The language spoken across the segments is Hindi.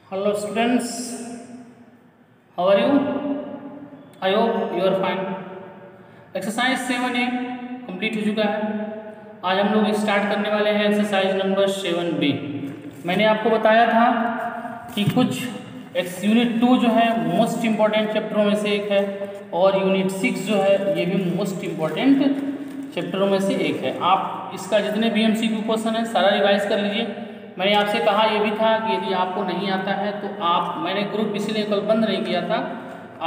Hello students, how are you? I hope you are fine. Exercise 7A complete हो चुका है। आज हम लोग स्टार्ट करने वाले हैं एक्सरसाइज नंबर 7B। मैंने आपको बताया था कि कुछ यूनिट 2 जो है मोस्ट इम्पॉर्टेंट चैप्टरों में से एक है और यूनिट 6 जो है ये भी मोस्ट इम्पॉर्टेंट चैप्टरों में से एक है। आप इसका जितने भी MCQ क्वेश्चन है सारा रिवाइज कर लीजिए। मैंने आपसे कहा यह भी था कि यदि आपको नहीं आता है तो मैंने ग्रुप इसलिए कल बंद नहीं किया था,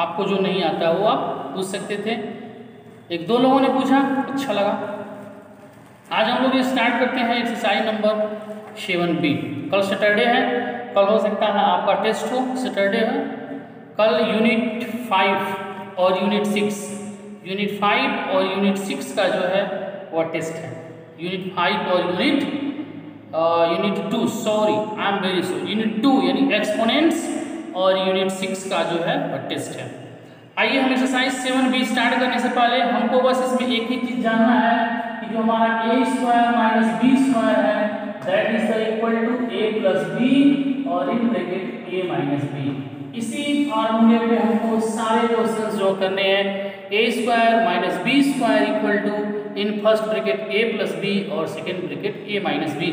आपको जो नहीं आता है वो आप पूछ सकते थे। एक दो लोगों ने पूछा, अच्छा लगा। आज हम लोग स्टार्ट करते हैं एक्सरसाइज नंबर 7B। कल सैटरडे है, कल हो सकता है आपका टेस्ट हो, सैटरडे है। कल यूनिट 5 और यूनिट 6 का जो है वह टेस्ट है। यूनिट 5 और unit 2 sorry I am very sorry unit 2 यानी एक्सपोनेंट्स और यूनिट 6 का जो है वह टेस्ट है। आइए हम एक्सरसाइज 7B स्टार्ट करने से पहले हमको बस इसमें एक ही चीज जानना है कि जो हमारा a² - b² है that is equal to a + b और इन ब्रैकेट a - b। इसी फार्मूले पे हमको सारे क्वेश्चंस जो करने हैं a² - b² equal to in first bracket a + b और सेकंड ब्रैकेट a - b।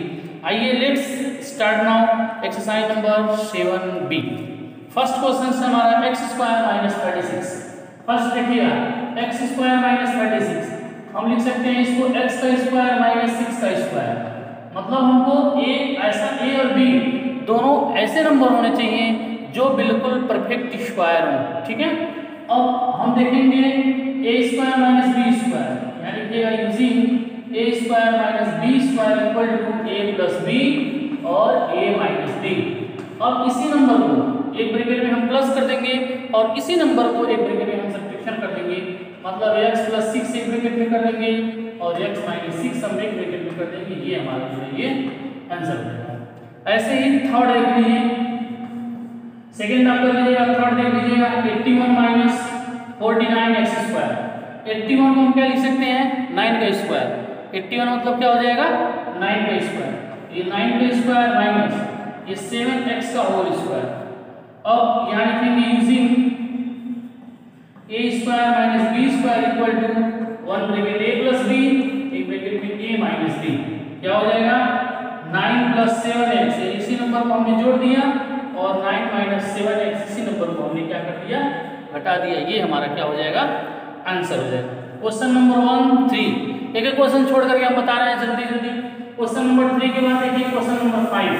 आइए let's start now exercise number 7B। First question है हमारा x² - 36। फर्स्ट देखिएगा x² - 36 हम लिख सकते हैं इसको x² - 6 का स्क्वायर। मतलब हमको a और b दोनों ऐसे नंबर होने चाहिए जो बिल्कुल परफेक्ट स्क्वायर हो, ठीक है। अब हम देखेंगे a² - b² यानी कि using a² - b² equal to a + b और a - b। अब इसी नंबर को एक ब्रैकेट में हम प्लस कर देंगे और इसी नंबर को एक ब्रैकेट में हम सब्ट्रैक्शन कर देंगे। मतलब x + 6 एक ब्रैकेट में कर देंगे और x - 6 हम एक ब्रैकेट में कर देंगे। ये हमारा जो है ये आंसर होगा। ऐसे ही थर्ड देख लीजिए, सेकंड आप कर लीजिएगा, थर्ड देख लीजिएगा 81 - 49x²। 81 को हम क्या लिख सकते हैं 9 का स्क्वायर। 81 मतलब क्या हो जाएगा 9 का स्क्वायर। ये 9 का स्क्वायर माइनस ये 7x का होल स्क्वायर। अब यहाँ लिखेंगे using a² - b² equal to 1 bracket a + b एक ब्रैकेट में a - b। क्या हो जाएगा 9 + 7x इसी नंबर को हमने जोड़ दिया और 9 - 7x इसी नंबर को हमने क्या कर दिया घटा दिया। ये हमारा क्या हो जाएगा आंसर हो जाएगा। क्वेश्चन नंबर 1 3 एक क्वेश्चन छोड़ करके हम बता रहे हैं जल्दी जल्दी। क्वेश्चन नंबर 3 के बाद देखिए क्वेश्चन नंबर 5।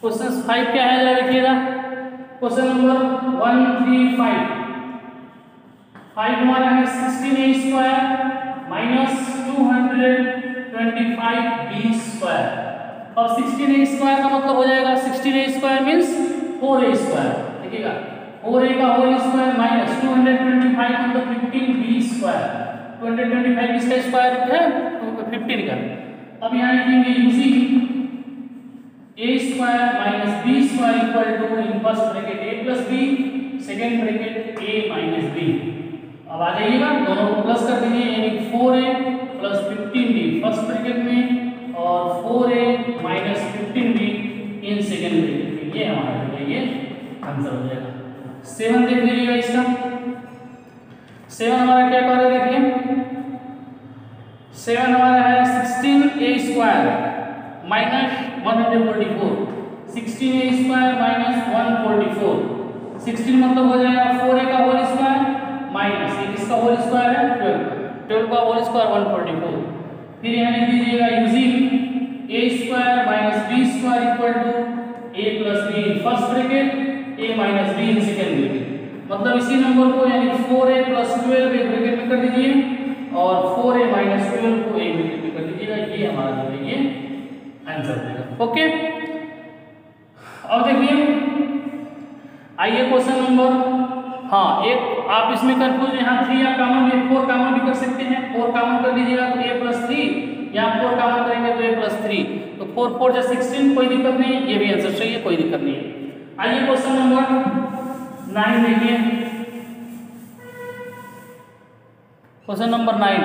क्वेश्चन 5 क्या है जरा देखिएगा। क्वेश्चन नंबर 1 3 5 हमारा है 16a² - 225b²। अब 16a² का मतलब हो जाएगा 16a² मींस 4a²। देखिएगा 4a का होल स्क्वायर माइनस 225 मतलब 15b²। 225 इसका स्क्वायर रूट है 15 का। अब यहाँ लिखेंगे using a² - b² equal to in first bracket a + b second bracket a - b। अब आ जाइएगा दोनों को प्लस कर दीजिए यानी 4a + 15b फर्स्ट ब्रैकेट में और 4a - 15b इन सेकंड ब्रैकेट में। ये हमारा जो है ये आंसर हो जाएगा। 7 देख लीजिएगा इसका। 7 हमारा क्या कर रहा है देखिए। 7 हमारा है 16a² - 144। 16a² - 144 16 मतलब हो जाएगा 4a का होल स्क्वायर माइनस ये किसका होल स्क्वायर है 12 का होल स्क्वायर 144। फिर यहाँ लिख दीजिएगा using a² - b² equal to a + b first bracket a - b in second bracket. मतलब इसी नंबर को यानी 4a + 12 एक ब्रैकेट में कर दीजिए और 4a - 12 को एक ब्रैकेट में कर दीजिएगा। ये हमारा जो है ये आंसर देगा। ओके अब देखिए आइए क्वेश्चन नंबर एक आप इसमें कंफ्यूज यहाँ 3 आप कॉमन भी 4 कॉमन भी कर सकते हैं। 4 कॉमन कर लीजिएगा तो a + 3 यहाँ 4 कॉमन करेंगे तो a + 3 तो 4 4 जा 16 कोई दिक्कत नहीं है। ये भी आंसर सही है, कोई दिक्कत नहीं है। आइए क्वेश्चन नंबर 9 देखिए। क्वेश्चन नंबर 9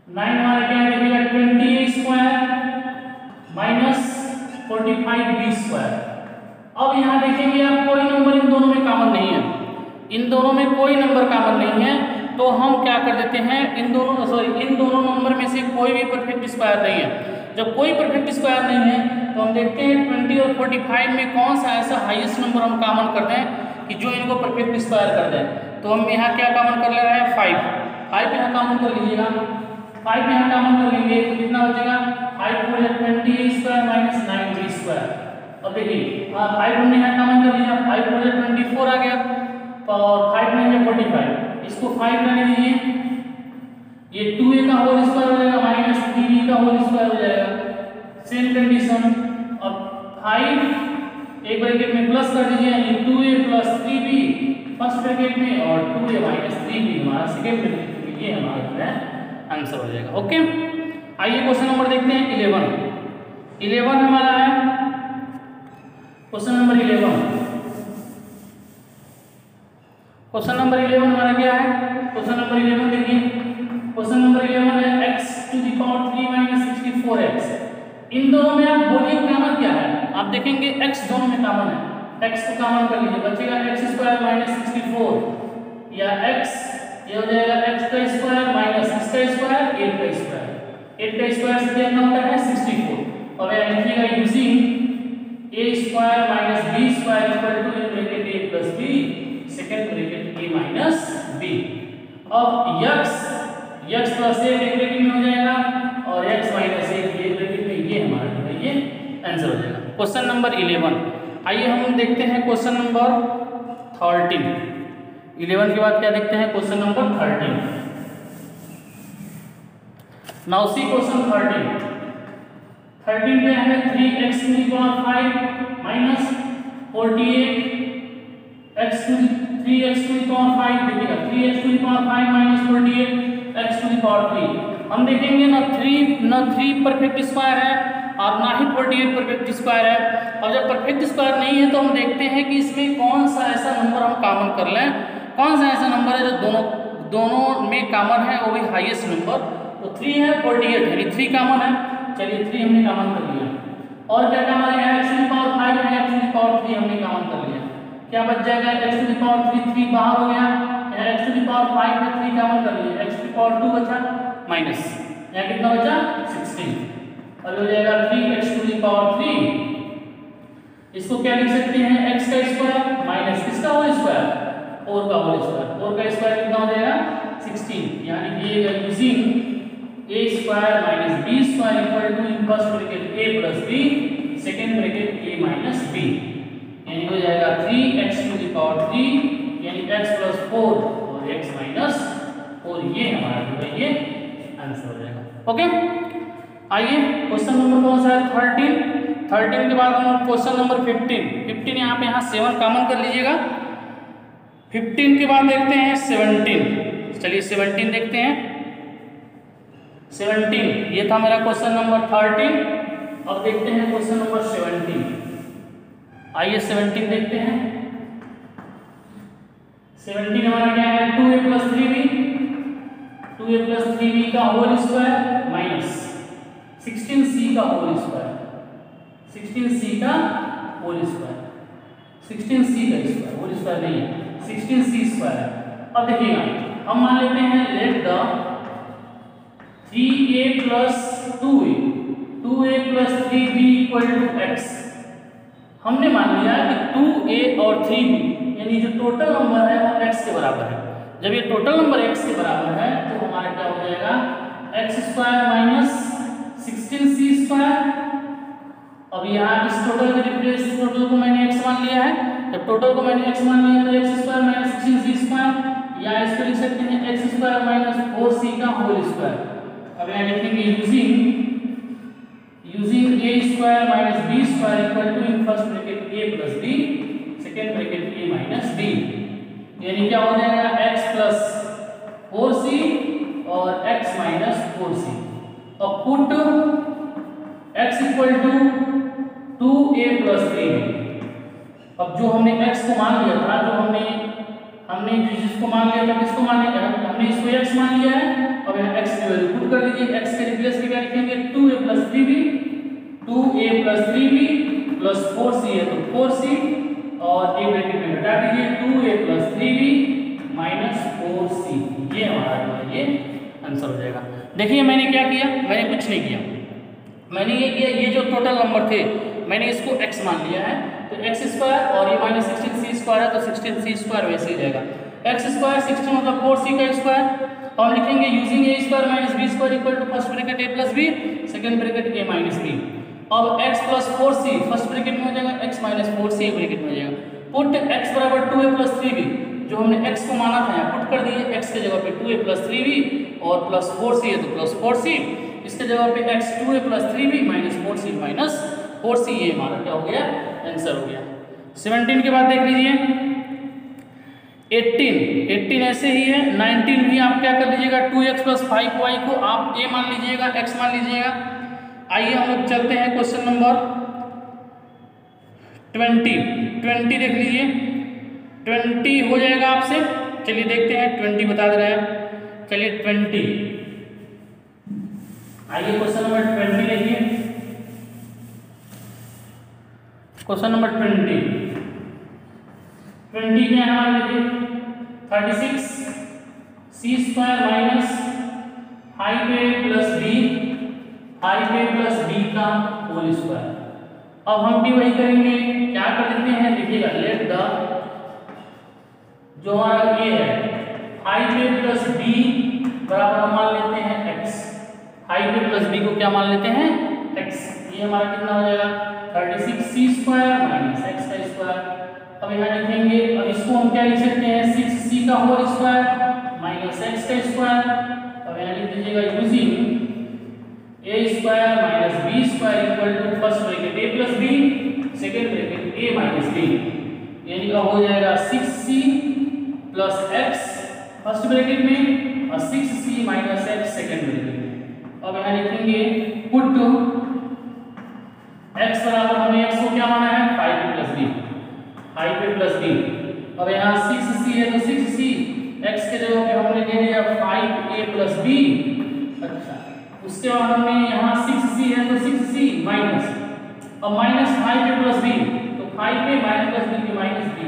हमारा क्या है देखिएगा 20a² - 45b²। अब यहाँ देखेंगे आप कोई नंबर इन दोनों में कॉमन नहीं है, इन दोनों में कोई नंबर कॉमन नहीं है, तो हम क्या कर देते हैं इन दोनों नंबर में से कोई भी परफेक्ट स्क्वायर नहीं है। जब कोई परफेक्ट स्क्वायर नहीं है तो हम देखते हैं 20 और 45 में कौन सा ऐसा हाईएस्ट नंबर हम कॉमन कर दें कि जो इनको परफेक्ट स्क्वायर कर दें। तो हम यहाँ क्या कॉमन कर ले रहे हैं 5 यहाँ कॉमन कर लीजिएगा, 5 यहाँ कॉमन कर लेंगे तो कितना बचेगा 5 4 20a² माइनस 9b²। अब देखिए 5 हमने यहाँ कॉमन कर लिया, 5 4 24 आ गया और 5 9 45, इसको 5 करने दीजिए, ये 2a का होल स्क्वायर हो जाएगा माइनस 3b का होल स्क्वायर हो जाएगा। सेम कंडीशन, अब 5 एक ब्रैकेट में प्लस कर दीजिए, ये 2a plus 3b first bracket में और 2a माइनस 3b हमारा सेकेंड ब्रैकेट में, ये हमारा जो है आंसर हो जाएगा। ओके, आइए क्वेश्चन नंबर देखते हैं 11 हमारा है क्वेश्चन नंबर 11। क्वेश्चन नंबर 11 हमारा क्या है, क्वेश्चन नंबर 11 देखिए, क्वेश्चन नंबर 11 है x⁴ - 64x। इन दोनों में आप बोलिए कॉमन क्या है, आप देखेंगे x दोनों में कॉमन है, x को कॉमन कर लीजिए, बचेगा x² - 64 या x ये हो जाएगा x² माइनस इसका स्क्वायर 8 का स्क्वायर, 8 का स्क्वायर से कितना होता है 64। और यह लिखिएगा using a² - b² = in bracket a plus b second bracket a minus b। अब x प्लस a एक ब्रैकेट में हो जाएगा और x माइनस a एक ब्रैकेट में, ये हमारा जो है ये आंसर हो जाएगा क्वेश्चन नंबर 11। आइए हम देखते हैं क्वेश्चन नंबर 13। 11 के बाद क्या देखते हैं question number 13। Now see question 13 में हमें 3x⁵ माइनस 48 3x⁵ देखिएगा 3x⁵ माइनस 48x⁴। हम देखेंगे ना 3 परफेक्ट स्क्वायर है और ना ही 48 परफेक्ट स्क्वायर है। और जब परफेक्ट स्क्वायर नहीं है तो हम देखते हैं कि इसमें कौन सा ऐसा नंबर हम कॉमन कर लें, कौन सा ऐसा नंबर है जो दोनों में कॉमन है, वो भी हाईएस्ट नंबर। तो 3 है 48 यानी 3 कॉमन है, चलिए 3 हमने कॉमन कर लिया। और क्या कॉमन है x⁵ है, x⁵ हमने कॉमन कर लिया, क्या बच जाएगा x⁵ 3 बाहर हो गया, x⁵ में 3 कॉमन कर लिया, x⁵ बचा माइनस, यहाँ कितना बचा 16। अब हो जाएगा 3x⁵, इसको क्या लिख सकते हैं x का स्क्वायर माइनस किसका होल स्क्वायर 4 का होल स्क्वायर, 4 का स्क्वायर कितना हो जाएगा 16। यानी ये using a² - b² = in first bracket a plus b second bracket a minus b, यानी हो जाएगा 3x⁵ यानी x + 4 और x - 4, ये हमारा जो है ये आंसर हो जाएगा। ओके, आइए क्वेश्चन नंबर कौन सा है 13 के बाद हम क्वेश्चन नंबर 15 यहाँ 7 कॉमन कर लीजिएगा। 15 के बाद देखते हैं 17। चलिए 17 देखते हैं। 17 ये था मेरा क्वेश्चन नंबर 13। अब देखते हैं क्वेश्चन नंबर 17। आइए 17 देखते हैं। 17 हमारा क्या है 2a + 3b का होल स्क्वायर माइनस 16c का होल स्क्वायर, 16c का होल स्क्वायर, 16c का स्क्वायर, होल स्क्वायर नहीं है 16c स्क्वायर। अब देखिएगा हम मान लेते हैं let the 3a + 2a + 3b = x। हमने मान लिया कि 2a और 3b यानी जो टोटल नंबर है वो x के बराबर है। जब ये टोटल नंबर x के बराबर है तो हमारा क्या हो जाएगा x² - 16c²। अब यहाँ इस टोटल के रिप्लेस टोटल को मैंने x मान लिया है, जब टोटल को मैंने x मान लिया तो x² - 16c², या इसको लिख सकते हैं x² - 4c का होल स्क्वायर। अब यहाँ लिखेंगे using a² - b² = in first bracket a + b second bracket a - b, यानी क्या हो जाएगा x + 4c और x - 4c। अब पुट x = 2a + 3b। अब जो हमने x को मान लिया था, जो हमने जिसको मान लिया था, किसको मान लिया था, हमने इसको x मान लिया है। अब यहाँ x की वैल्यू पुट कर दीजिए, x के रिप्लेस में क्या लिखेंगे 2a + 3b प्लस 4c है तो 4c और एक ब्रैकेट में घटा दीजिए 2a plus 3b minus 4c। ये हमारा जो है ये आंसर हो जाएगा। देखिए मैंने क्या किया, मैंने कुछ नहीं किया, मैंने ये किया, ये जो टोटल नंबर थे मैंने इसको x मान लिया है तो x स्क्वायर और ये माइनस 16c स्क्वायर है तो 16c स्क्वायर वैसे ही रहेगा। x स्क्वायर 16 मतलब 4c का स्क्वायर और लिखेंगे using a square minus b square equal to first bracket a plus b second bracket a minus b। अब x plus 4c first bracket में हो जाएगा, x माइनस 4c एक ब्रैकेट में हो जाएगा। पुट x बराबर 2a प्लस 3b, जो हमने x को माना था यहाँ पुट कर दिए, x के जगह पे 2a प्लस 3b और प्लस 4c है तो प्लस 4c, इसके जगह पे x 2a plus 3b minus 4c minus 4c, ये हमारा क्या हो गया आंसर हो गया। 17 के बाद देख लीजिए 18 ऐसे ही है। 19 भी आप क्या कर लीजिएगा 2x प्लस 5y को आप a मान लीजिएगा, x मान लीजिएगा। आइए हम लोग चलते हैं क्वेश्चन नंबर 20 देख लीजिए 20 हो जाएगा आपसे। चलिए देखते हैं 20 बता दे रहा है। चलिए 20, आइए क्वेश्चन नंबर 20 देखिए। क्वेश्चन नंबर 20 क्या है हमारा, देखिए 36 c square minus 5a plus b का होल स्क्वायर। अब हम भी वही करेंगे, क्या कर लेते हैं देखिएगा, लेट द जो हमारा a है 5a प्लस b बराबर हम मान लेते हैं x, 5a प्लस b को क्या मान लेते हैं x। ये हमारा कितना हो जाएगा 36c स्क्वायर माइनस x का स्क्वायर। अब यहाँ लिखेंगे, अब इसको हम क्या लिख सकते हैं 6c का होल स्क्वायर माइनस x का स्क्वायर। अब यहाँ लिख दीजिएगा using a square minus b square equal to first bracket a plus b second bracket a minus b, यानी अब हो जाएगा 6c plus x first bracket में और 6c minus x second bracket में। अब यहाँ लिखेंगे पुट x बराबर, हमें x को क्या माना है 5a plus b, 5a plus b। अब यहाँ 6c है तो 6c, x के जगह पे हमने ले लिया 5a प्लस b। अच्छा, उसके बाद हमने यहाँ 6c है तो 6c माइनस, अब माइनस 5a प्लस b तो 5a माइनस प्लस b की माइनस b,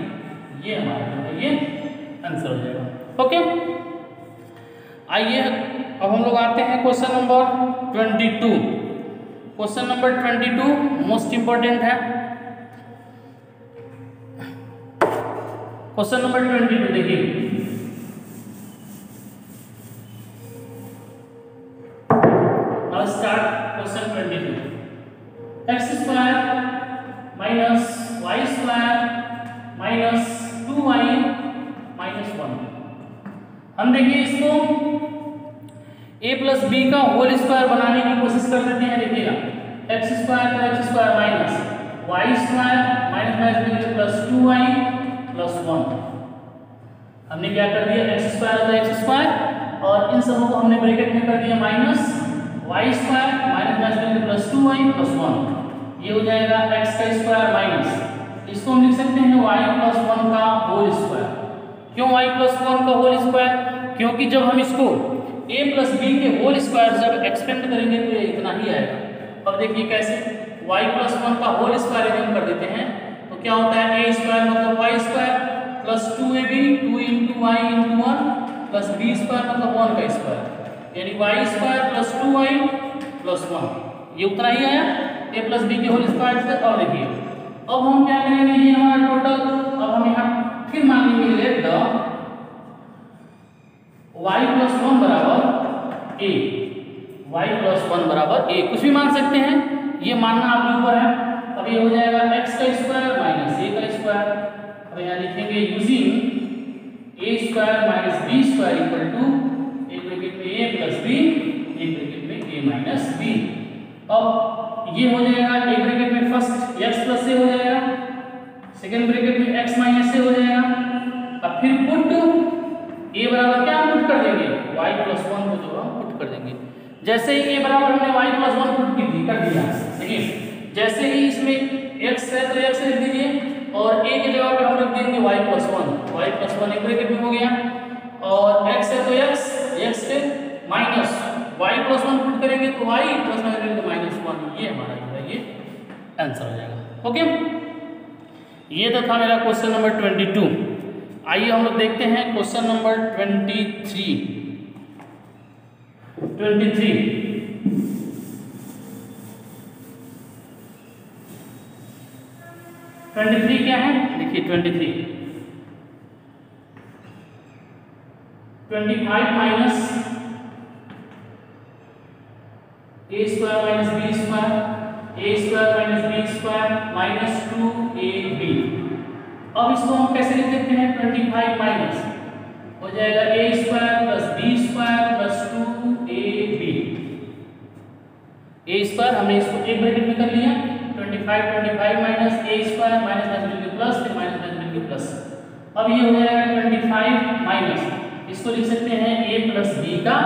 ये हमारा जो है ये आंसर हो जाएगा। ओके, आइए अब हम लोग आते हैं question number 22। Question number 22 most important है। क्वेश्चन नंबर 22 देखिए, now start question 22। x square minus y square minus 2y minus 1। हम देखिए इसको a प्लस b का होल स्क्वायर बनाने की कोशिश कर लेते हैं। देखिएगा x स्क्वायर का x square minus y square minus plus 2y plus 1। हमने क्या कर दिया x स्क्वायर का x स्क्वायर और इन सबों को हमने ब्रैकेट में कर दिया minus y square minus plus 2y plus 1। ये हो जाएगा x का स्क्वायर माइनस, इसको हम लिख सकते हैं y प्लस 1 का होल स्क्वायर। क्यों y प्लस 1 का होल स्क्वायर? क्योंकि जब हम इसको a प्लस b के होल स्क्वायर जब एक्सपेंड करेंगे तो ये इतना ही आएगा। अब देखिए कैसे, y प्लस 1 का होल स्क्वायर यदि हम कर देते हैं तो क्या होता है a स्क्वायर मतलब y square plus 2ab 2 into y into 1 plus b square मतलब 1 का स्क्वायर, यानी y square plus 2y plus 1, ये उतना ही आया a प्लस b के होल स्क्वायर से। और देखिए अब हम क्या करेंगे, ये हमारा टोटल, अब हम यहाँ फिर मान लेंगे लेट द y प्लस 1 बराबर a, y प्लस 1 बराबर a, कुछ भी मान सकते हैं, ये मानना आपके ऊपर है। अब ये हो जाएगा x का स्क्वायर माइनस a का स्क्वायर। अब यहाँ लिखेंगे using a square minus b square equal to एक ब्रैकेट में a प्लस b एक ब्रैकेट में a माइनस b। अब ये हो जाएगा एक ब्रैकेट में फर्स्ट x प्लस a हो जाएगा, सेकेंड ब्रैकेट में x माइनस a हो जाएगा। अब फिर पुट a बराबर क्या पुट कर देंगे y प्लस 1 को जो हम पुट कर देंगे। जैसे ही a बराबर हमने y प्लस 1 पुट कर दिया, देखिए जैसे ही इसमें x है तो x लिख दीजिए और a के जगह पे हम रख देंगे y प्लस 1 एक ब्रैकेट में हो गया, और x है तो x से माइनस y प्लस 1 पुट करेंगे तो y प्लस माइनस 1, ये हमारा जो है ये आंसर हो जाएगा। ओके, ये तो था मेरा क्वेश्चन नंबर 22। आइए हम लोग देखते हैं क्वेश्चन नंबर 23। 23 क्या है, देखिए 23 25 minus A square minus B square, A square minus B square minus 2ab। अब इसको हम कैसे लिख देते हैं, 25 माइनस हो जाएगा A square plus B square plus 2ab। A square हमने इसको एक ब्रैकेट में कर लिया, 25 माइनस ए स्क्वायर माइनस में प्लस, फिर माइनस में प्लस। अब ये हो जाएगा 25 माइनस, इसको लिख सकते हैं a प्लस बी का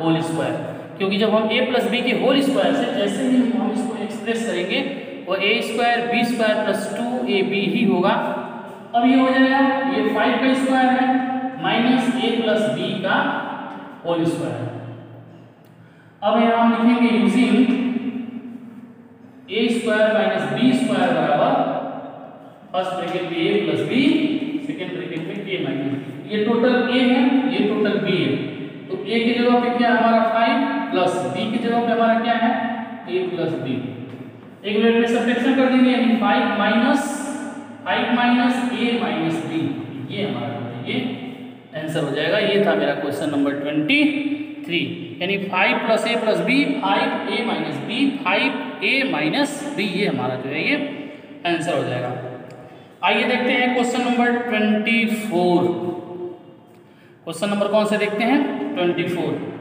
होल स्क्वायर, क्योंकि जब हम a प्लस बी के होल स्क्वायर से जैसे ही हम इसको एक्सप्रेस करेंगे वो a square B square plus 2ab ही होगा। अब ये हो जाएगा, ये 5 का स्क्वायर है माइनस a प्लस बी का होल स्क्वायर। अब यहाँ हम लिखेंगे using a square minus B square बराबर फर्स्ट ब्रैकेट में a plus B, second bracket में a माइनस बी। ये टोटल a है, ये टोटल b है, तो a की जगह पे क्या हमारा 5 प्लस b की जगह पे हमारा क्या है a प्लस b। एक मिनट में सब्ट्रैक्शन कर देंगे, यानी 5 माइनस a माइनस b, ये हमारा ये आंसर हो जाएगा। ये था मेरा क्वेश्चन नंबर 23, यानी 5 plus a plus b, 5a minus b, 5a minus b, ये हमारा जो है ये आंसर हो जाएगा। आइए देखते हैं क्वेश्चन नंबर 24। क्वेश्चन नंबर कौन से देखते हैं, 24।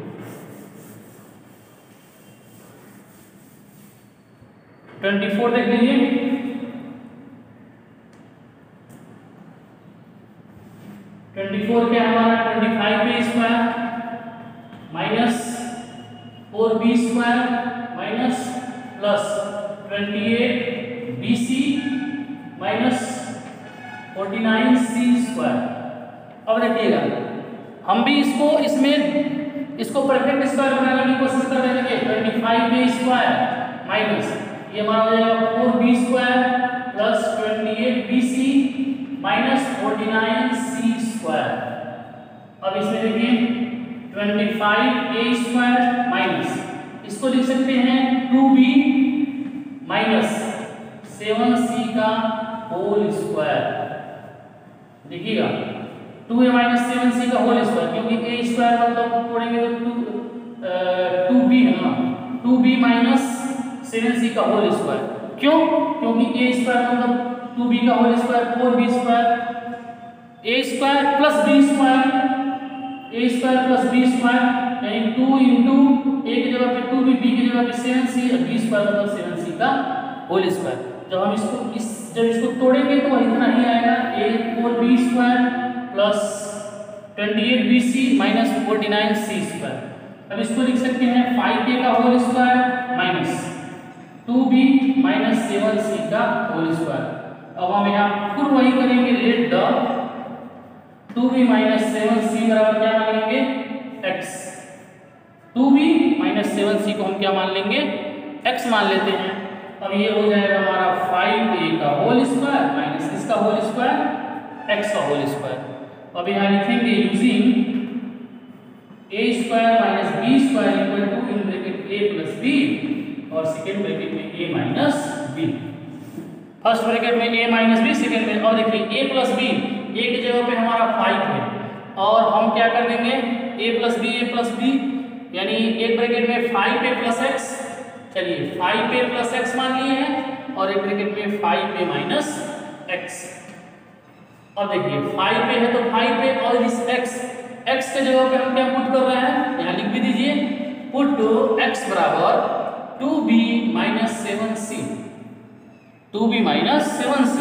देख लीजिए, क्या हमारा 25 B square minus 4b square minus plus 28 bc minus 49c square. अब देखिएगा, हम भी इसको परफेक्ट स्क्वायर बनाने की कोशिश कर रहे थे। 25b स्क्वायर माइनस ये हमारा हो जाएगा 4b square plus 28bc minus 49c square. अब इसमें देखिए 25a स्क्वायर माइनस, इसको लिख सकते हैं 2b माइनस 7c का होल स्क्वायर। देखिएगा 2a माइनस 7c का होल स्क्वायर, क्योंकि a स्क्वायर मतलब तोड़ेंगे तो 2b है ना, 2b माइनस 7c का होल स्क्वायर। क्यों, क्योंकि a स्क्वायर मतलब 2b का whole square 4b square, a square plus b square, a square plus b square, यानी 2 इंटू a की जगह पे 2b, b की जगह पे 7c और b स्क्वायर मतलब 7c का होल स्क्वायर। जब हम जब इसको तोड़ेंगे तो इतना ही आएगा, a 4b square plus 28bc minus 49c square. अब इसको लिख सकते हैं 5a का whole square minus 2b minus 7c का होल स्क्वायर। अब हम यहाँ फिर वही करेंगे, let the 2b minus 7c बराबर क्या मान लेंगे, x। 2b माइनस 7c को हम क्या मान लेंगे, x मान लेते हैं। अब ये हो जाएगा हमारा 5a का होल स्क्वायर माइनस इसका होल स्क्वायर, x का होल स्क्वायर। अब यहाँ लिखेंगे using a square minus b square equal to in bracket a plus b और सेकेंड ब्रैकेट में a minus b। First bracket में a माइनस b, सेकेंड में, और देखिए a प्लस b, a की जगह पे हमारा 5 है और हम क्या कर देंगे a प्लस b, यानी एक ब्रैकेट में 5a प्लस x, चलिए 5a प्लस x मान लिए हैं और एक ब्रैकेट में 5a माइनस x। अब देखिए 5a है तो 5a और इस x के जगह पे हम क्या पुट कर रहे हैं, यहाँ लिख भी दीजिए, पुट x बराबर 2b minus 7c, 2b minus 7c।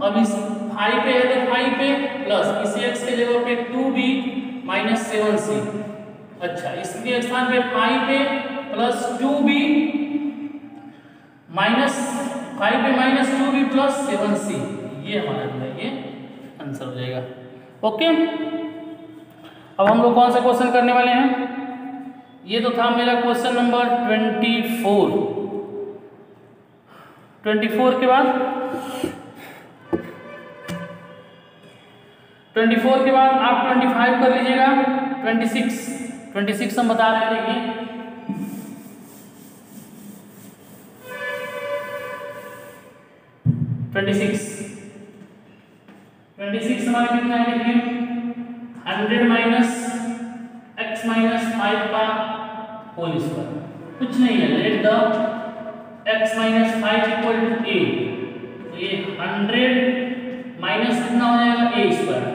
अब इस 5a है तो 5a प्लस इसी x के जगह पे 2b माइनस 7c। अच्छा, इसके स्थान पे 5a plus 2b minus 5a minus 2b plus 7c, ये हमारा जो है ये आंसर हो जाएगा। ओके, अब हम लोग कौन सा क्वेश्चन करने वाले हैं, ये तो था मेरा क्वेश्चन नंबर 24। 24 के बाद 24 के बाद आप 25 कर लीजिएगा। 26 हम बता रहे हैं, देखिए 26 हमारा कितना है, देखिए 100 माइनस x माइनस 5 का होल स्क्वायर, कुछ नहीं है, let the x minus 5 equal to a, तो ये 100 माइनस कितना हो जाएगा a स्क्वायर,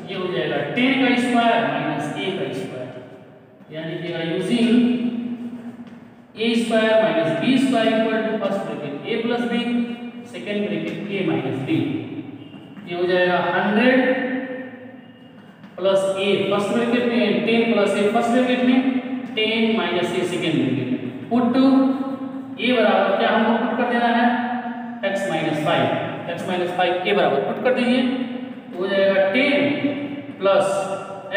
ये हो जाएगा 10 का स्क्वायर माइनस a का स्क्वायर, यानी लिखिएगा using a square minus b square equal to first bracket a plus b, second bracket a minus b, ये हो जाएगा 100 प्लस a फर्स्ट ब्रैकेट में, 10 प्लस a फर्स्ट ब्रैकेट में, 10 माइनस a सेकेंड ब्रैकेट में, पुट a बराबर क्या हमको पुट कर देना है, x माइनस 5 a बराबर पुट कर दीजिए, तो हो जाएगा 10 प्लस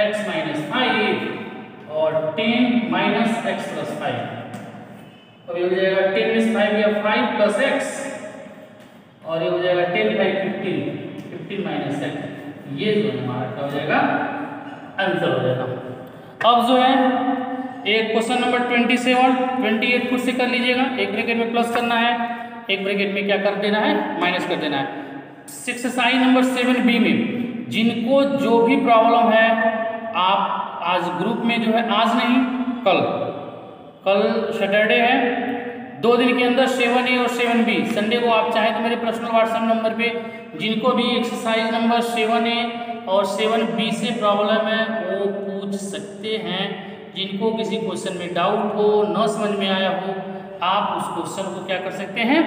x माइनस 5 और 10 माइनस x प्लस 5, और ये हो जाएगा 10 में 5 या 5 प्लस x, और ये हो जाएगा 10 5 15 माइनस x, ये जो हमारा क्या हो जाएगा, आंसर हो जाएगा। अब जो है एक क्वेश्चन नंबर 28 खुद से कर लीजिएगा, एक ब्रैकेट में प्लस करना है, एक ब्रैकेट में क्या कर देना है, माइनस कर देना है। एक्सरसाइज नंबर 7b में जिनको जो भी प्रॉब्लम है, आप आज ग्रुप में जो है, आज नहीं कल सैटरडे है, 2 दिन के अंदर 7A और 7B, संडे को आप चाहें तो मेरे पर्सनल व्हाट्सएप नंबर पे जिनको भी एक्सरसाइज नंबर 7A और 7B से प्रॉब्लम है वो पूछ सकते हैं। जिनको किसी क्वेश्चन में डाउट हो, न समझ में आया हो, आप उस क्वेश्चन को क्या कर सकते हैं,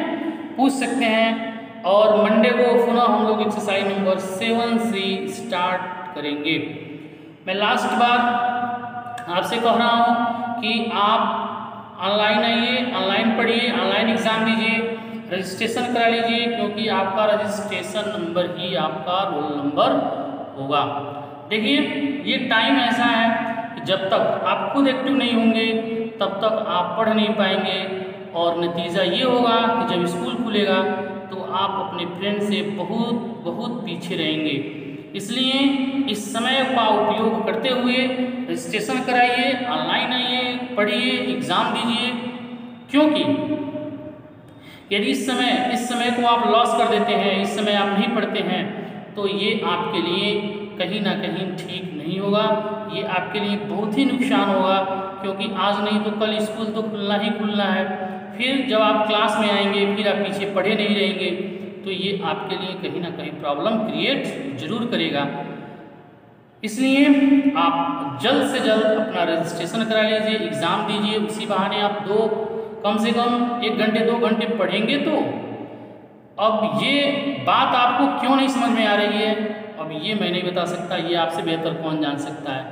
पूछ सकते हैं। और मंडे को पुनः हम लोग एक्सरसाइज नंबर 7C स्टार्ट करेंगे। मैं लास्ट बार आपसे कह रहा हूँ कि आप ऑनलाइन आइए, ऑनलाइन पढ़िए, ऑनलाइन एग्जाम दीजिए, रजिस्ट्रेशन करा लीजिए, क्योंकि आपका रजिस्ट्रेशन नंबर ही आपका रोल नंबर होगा। देखिए ये टाइम ऐसा है कि जब तक आप खुद एक्टिव नहीं होंगे तब तक आप पढ़ नहीं पाएंगे, और नतीजा ये होगा कि जब स्कूल खुलेगा तो आप अपने फ्रेंड से बहुत पीछे रहेंगे। इसलिए इस समय का उपयोग करते हुए रजिस्ट्रेशन कराइए, ऑनलाइन आइए, पढ़िए, एग्ज़ाम दीजिए, क्योंकि यदि इस समय को आप लॉस कर देते हैं, इस समय आप नहीं पढ़ते हैं, तो ये आपके लिए कहीं ना कहीं ठीक नहीं होगा, ये आपके लिए बहुत ही नुकसान होगा। क्योंकि आज नहीं तो कल स्कूल तो खुलना ही खुलना है, फिर जब आप क्लास में आएंगे फिर आप पीछे पढ़े नहीं रहेंगे, तो ये आपके लिए कहीं ना कहीं प्रॉब्लम क्रिएट जरूर करेगा। इसलिए आप जल्द से जल्द अपना रजिस्ट्रेशन करा लीजिए, एग्ज़ाम दीजिए, उसी बहाने आप कम से कम 1 घंटे 2 घंटे पढ़ेंगे। तो अब ये बात आपको क्यों नहीं समझ में आ रही है, अब ये मैं नहीं बता सकता, ये आपसे बेहतर कौन जान सकता है,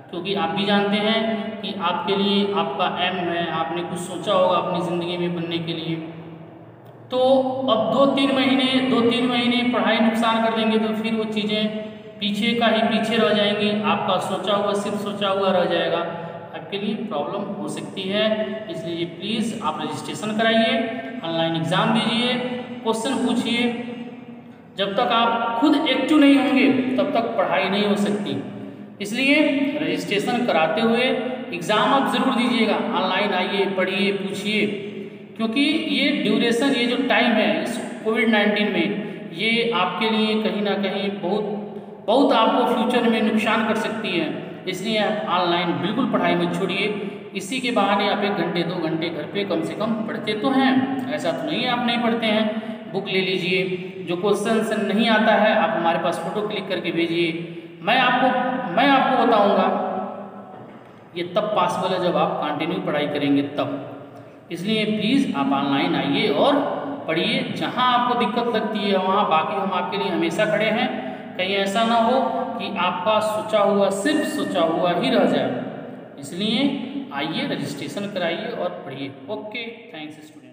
क्योंकि आप भी जानते हैं कि आपके लिए आपका एम है, आपने कुछ सोचा होगा अपनी ज़िंदगी में बनने के लिए। तो अब 2-3 महीने पढ़ाई नुकसान कर देंगे तो फिर वो चीज़ें पीछे का ही पीछे रह जाएंगी, आपका सोचा हुआ सिर्फ सोचा हुआ रह जाएगा, आपके लिए प्रॉब्लम हो सकती है। इसलिए प्लीज़ आप रजिस्ट्रेशन कराइए, ऑनलाइन एग्ज़ाम दीजिए, क्वेश्चन पूछिए। जब तक आप खुद एक्टिव नहीं होंगे तब तक पढ़ाई नहीं हो सकती। इसलिए रजिस्ट्रेशन कराते हुए एग्ज़ाम आप ज़रूर दीजिएगा, ऑनलाइन आइए, पढ़िए, पूछिए, क्योंकि ये ड्यूरेशन, ये जो टाइम है इस कोविड-19 में, ये आपके लिए कहीं ना कहीं बहुत आपको फ्यूचर में नुकसान कर सकती है। इसलिए आप ऑनलाइन बिल्कुल पढ़ाई मत छोड़िए। इसी के बहाने आप 1 घंटे 2 घंटे घर पे कम से कम पढ़ते तो हैं, ऐसा तो नहीं है आप नहीं पढ़ते हैं। बुक ले लीजिए, जो क्वेश्चन नहीं आता है आप हमारे पास फ़ोटो क्लिक करके भेजिए, मैं आपको बताऊंगा। ये तब पॉसिबल है जब आप कंटिन्यू पढ़ाई करेंगे तब। इसलिए प्लीज़ आप ऑनलाइन आइए और पढ़िए, जहां आपको दिक्कत लगती है वहां बाकी हम आपके लिए हमेशा खड़े हैं। कहीं ऐसा ना हो कि आपका सिर्फ सोचा हुआ ही रह जाए। इसलिए आइए, रजिस्ट्रेशन कराइए और पढ़िए। Okay, thanks student.